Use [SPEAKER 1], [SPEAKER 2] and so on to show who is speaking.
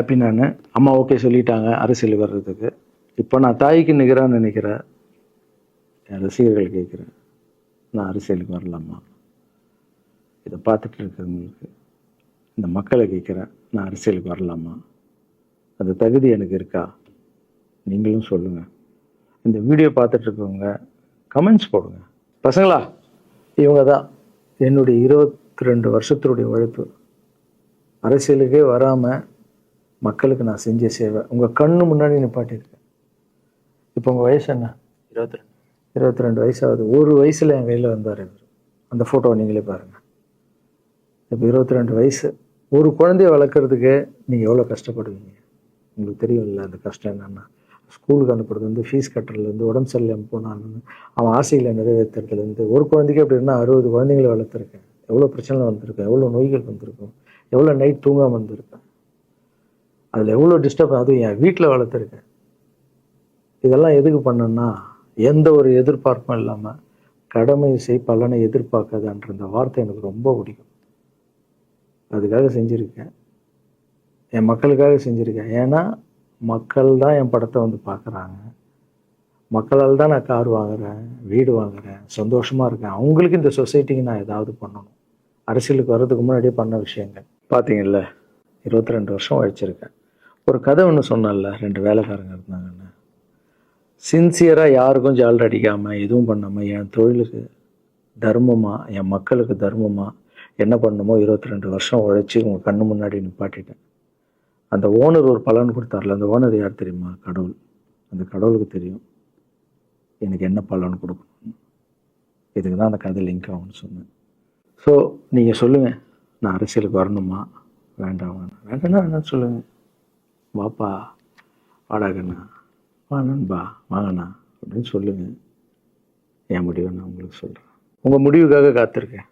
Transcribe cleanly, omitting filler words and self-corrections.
[SPEAKER 1] Happy நான். அம்மா okay சொல்லிட்டாங்க அரசியலுக்கு வர்றதுக்கு. இப்போ நான் தாய்க்கு நிகரான்னு நினைக்கிற என் ரசிகர்கள் கேட்குறேன், நான் அரசியலுக்கு வரலாமா? இதை பார்த்துட்டு இருக்கிறவங்களுக்கு, இந்த மக்களை கேட்குறேன், நான் அரசியலுக்கு வரலாமா? அந்த தகுதி எனக்கு இருக்கா? நீங்களும் சொல்லுங்கள். இந்த வீடியோ பார்த்துட்டு இருக்கவங்க கமெண்ட்ஸ் போடுங்க. பசங்களா, இவங்க தான் என்னுடைய 22 வருஷத்தினுடைய உழைப்பு. அரசியலுக்கே வராமல் மக்களுக்கு நான் செஞ்ச சேவை உங்கள் கண்ணு முன்னாடி நிப்பாட்டியிருக்கேன். இப்போ உங்கள் வயசு என்ன? 22 வயசாகுது. ஒரு வயசில் என் கையில் வந்தார் இவர். அந்த ஃபோட்டோவை நீங்களே பாருங்கள். இப்போ 22 வயசு. ஒரு குழந்தைய வளர்க்குறதுக்கு நீங்கள் எவ்வளோ கஷ்டப்படுவீங்க உங்களுக்கு தெரியும் இல்லை? அந்த கஷ்டம் என்னென்னா, ஸ்கூலுக்கு அனுப்புறது வந்து ஃபீஸ் கட்டுறதுலேருந்து, உடம்பு சரியில்லாமல் போனான்னு அவன் ஆசைகளை நிறைவேற்றுறதுலேருந்து, ஒரு குழந்தைக்கு அப்படி இருந்தால் 60 குழந்தைங்களை வளர்த்துருக்கேன். எவ்வளோ பிரச்சனை வந்திருக்கேன், எவ்வளோ நோய்கள் வந்திருக்கும், எவ்வளோ நைட் தூங்காமல் வந்திருக்கேன், அதில் எவ்வளோ டிஸ்டர்ப், அதுவும் என் வீட்டில் வளர்த்துருக்கேன். இதெல்லாம் எதுக்கு பண்ணேன்னா, எந்த ஒரு எதிர்பார்ப்பும் இல்லாமல் கடமை செய் பலனை எதிர்பார்க்காதன்ற அந்த வார்த்தை எனக்கு ரொம்ப பிடிக்கும். அதுக்காக செஞ்சுருக்கேன், என் மக்களுக்காக செஞ்சுருக்கேன். ஏன்னா மக்கள் தான் என் படத்தை வந்து பார்க்குறாங்க. மக்களால் தான் நான் கார் வாங்குகிறேன், வீடு வாங்குகிறேன், சந்தோஷமாக இருக்கேன். அவங்களுக்கு இந்த சொசைட்டிக்கு நான் ஏதாவது பண்ணணும். அரசியலுக்கு வர்றதுக்கு முன்னாடியே பண்ண விஷயங்கள் பார்த்தீங்கல்ல. 22 வருஷம் உழைச்சிருக்கேன். ஒரு கதை ஒன்று சொன்னால, 2 வேலைக்காரங்க இருந்தாங்கன்னு. சின்சியராக யாருக்கும் ஜால்ரா அடிக்காமல் எதுவும் பண்ணாமல் என் தொழிலுக்கு தர்மமாக, என் மக்களுக்கு தர்மமாக என்ன பண்ணணுமோ 22 வருஷம் உழைச்சி உங்கள் கண்ணு முன்னாடி நிப்பாட்டிட்டேன். அந்த ஓனர் ஒரு பலன் கொடுத்தார்ல, அந்த ஓனர் யார் தெரியுமா? கடவுள். அந்த கடவுளுக்கு தெரியும் எனக்கு என்ன பலன் கொடுக்கணும். இதுக்கு தான் அந்த கதை லிங்க் ஆகும்னு சொன்னேன். ஸோ நீங்கள் சொல்லுங்கள், நான் அரசியலுக்கு வரணுமா வேண்டாம்? வேண்டாம்னா என்னன்னு சொல்லுங்கள். வாப்பா, வாடாகண்ணா, வா நண்பா, வாங்கண்ணா அப்படின்னு சொல்லுங்கள். என் முடிவை நான் உங்களுக்கு சொல்கிறேன். உங்கள் முடிவுக்காக காத்திருக்கேன்.